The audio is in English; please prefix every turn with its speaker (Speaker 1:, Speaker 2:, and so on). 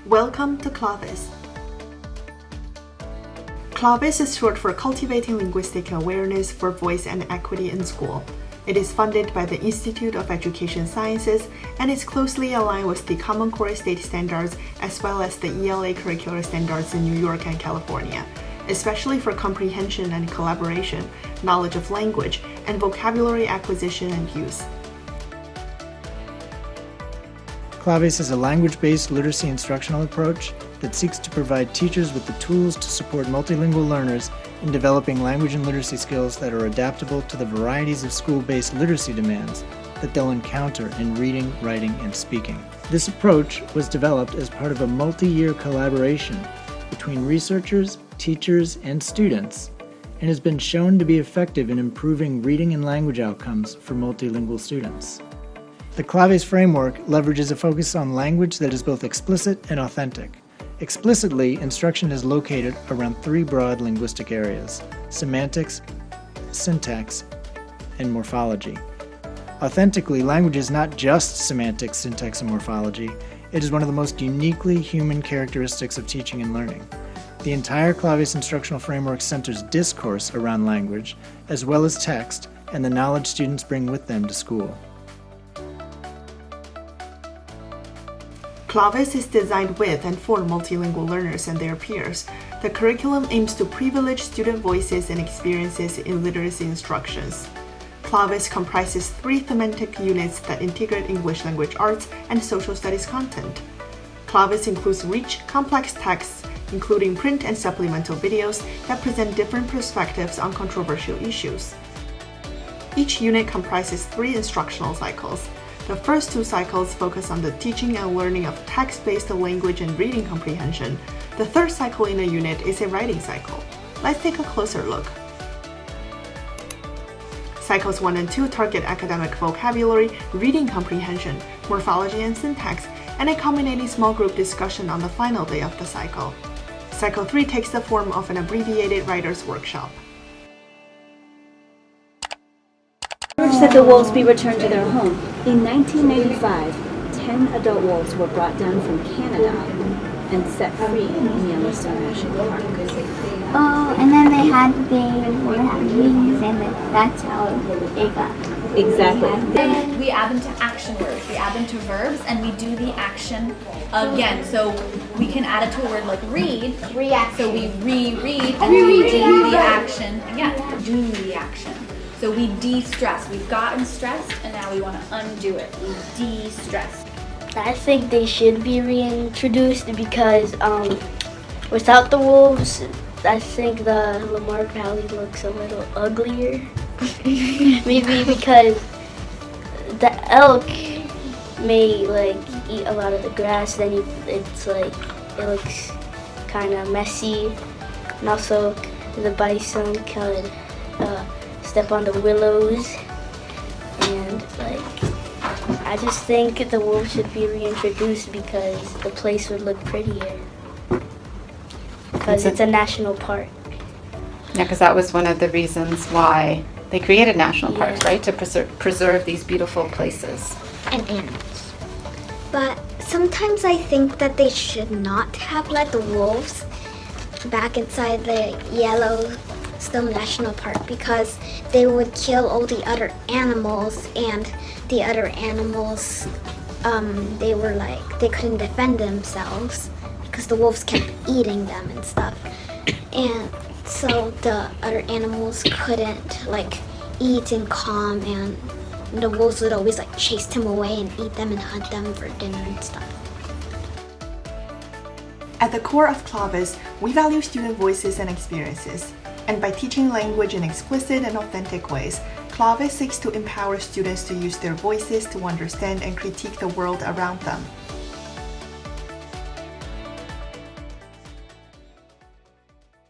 Speaker 1: Welcome to CLAVES. CLAVES is short for Cultivating Linguistic Awareness for Voice and Equity in School. It is funded by the Institute of Education Sciences and is closely aligned with the Common Core State Standards as well as the ELA curricular standards in New York and California, especially for comprehension and collaboration, knowledge of language, and vocabulary acquisition and use.
Speaker 2: CLAVES is a language-based literacy instructional approach that seeks to provide teachers with the tools to support multilingual learners in developing language and literacy skills that are adaptable to the varieties of school-based literacy demands that they'll encounter in reading, writing, and speaking. This approach was developed as part of a multi-year collaboration between researchers, teachers, and students, and has been shown to be effective in improving reading and language outcomes for multilingual students. The CLAVES framework leverages a focus on language that is both explicit and authentic. Explicitly, instruction is located around three broad linguistic areas: semantics, syntax, and morphology. Authentically, language is not just semantics, syntax, and morphology. It is one of the most uniquely human characteristics of teaching and learning. The entire CLAVES instructional framework centers discourse around language, as well as text, and the knowledge students bring with them to school.
Speaker 1: CLAVES is designed with and for multilingual learners and their peers. The curriculum aims to privilege student voices and experiences in literacy instructions. CLAVES comprises 3 thematic units that integrate English language arts and social studies content. CLAVES includes rich, complex texts, including print and supplemental videos that present different perspectives on controversial issues. Each unit comprises 3 instructional cycles. The first 2 cycles focus on the teaching and learning of text-based language and reading comprehension. The third cycle in a unit is a writing cycle. Let's take a closer look. Cycles 1 and 2 target academic vocabulary, reading comprehension, morphology and syntax, and a culminating small group discussion on the final day of the cycle. Cycle 3 takes the form of an abbreviated writer's workshop.
Speaker 3: That the wolves be returned to their home. In 1995, 10 adult wolves were brought down from Canada and set free in Yellowstone National Park.
Speaker 4: Oh, and then they were having wings, and that's how it got.
Speaker 3: Exactly.
Speaker 5: Then we add them to action words. We add them to verbs, and we do the action again. So we can add it to a word like read.
Speaker 4: Reaction.
Speaker 5: So we reread, and then we do the action again. Do the action. So we de-stress. We've gotten stressed, and now we want to undo it. We de-stress.
Speaker 6: I think they should be reintroduced because without the wolves, I think the Lamar Valley looks a little uglier. Maybe because the elk may eat a lot of the grass, then it looks kind of messy, and also the bison could step on the willows, and I just think the wolves should be reintroduced because the place would look prettier because it's a national park.
Speaker 7: Yeah, because that was one of the reasons why they created national parks, right? To preserve these beautiful places.
Speaker 4: And animals. But sometimes I think that they should not have let the wolves back inside the Yellowstone National Park because they would kill all the other animals, and the other animals, they couldn't defend themselves because the wolves kept eating them and stuff. And so the other animals couldn't eat and calm, and the wolves would always chase them away and eat them and hunt them for dinner and stuff.
Speaker 1: At the core of CLAVES, we value student voices and experiences. And by teaching language in explicit and authentic ways, CLAVES seeks to empower students to use their voices to understand and critique the world around them.